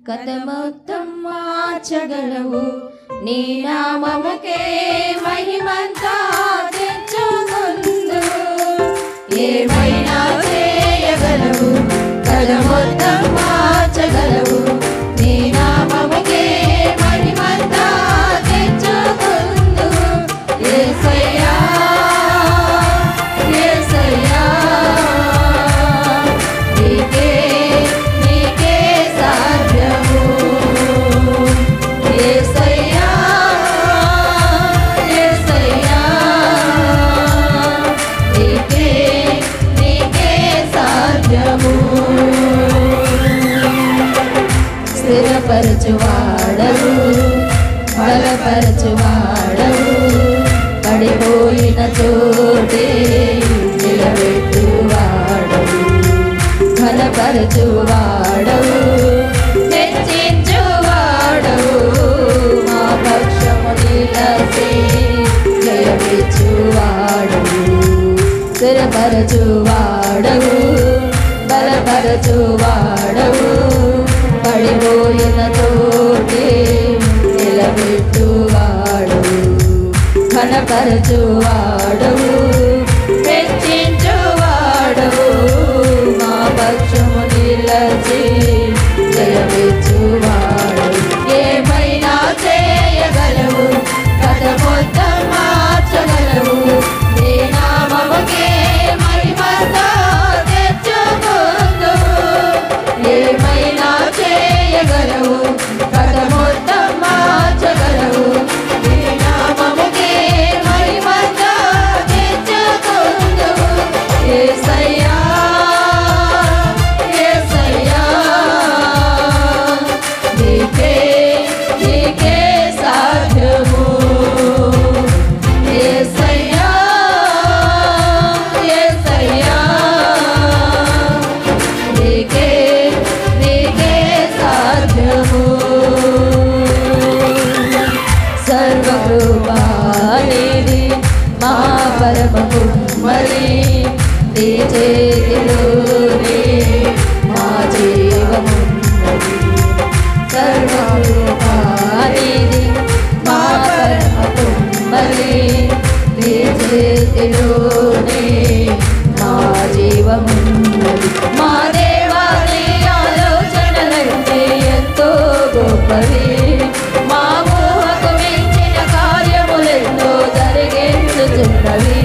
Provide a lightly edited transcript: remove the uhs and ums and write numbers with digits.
కథ మొత్తం మార్చగలవు నీ నామముకే మహిమంతా తెచ్చుకుందు ఏమైనా చేయగలవు కథ మొత్తం మార్చగలవు నీ నామముకే మహిమంతా తెచ్చుకుందు యేసయ్యా యేసయ్యా నీకే నీకే సాధ్యము యేసయ్యా యేసయ్యా నీకే నీకే సాధ్యము స్థిరపరచువాడవు బలపరచువాడవు పడిపోయిన చోటే నిలబెట్టువాడవు ఘనపరచువాడవు హెచ్చించువాడవు మా పక్షము నిలచి జయమిచ్చువాడవు స్థిరపరచువాడవు బలపరచువాడవు పడిపోయిన తోటి నిలబెట్టువాడవు ఘనపరచువాడవు హెచ్చించువాడవు మా పక్షము నిలచి జయమిచ్చువాడవు ఏమైనా చేయగలవు కథ మొత్తం మార్చగలవు నీ నామముకే మహిమంతా తెచ్చుకుందు ఏమైనా చేయగలవు కథ మొత్తం మార్చగలవు నీ నామముకే మహిమంతా తెచ్చుకుందు యేసయ్యా యేసయ్యా నీకే నీకే సాధ్యము యేసయ్యా యేసయ్యా నీకే నీకే సాధ్యము సర్వకృపానిధి మా పరమ కుమ్మరి నీ చేతిలోనే మా జీవమున్నది సర్వకృపానిధి మా పరమ కుమ్మరి నీ చేతిలోనే మా జీవమున్నది మా దేవాని ఆలోచనలంటే ఎంతో గొప్పవి మా ఊహకు మించిన కార్యములెన్నో జరిగించుచున్నవి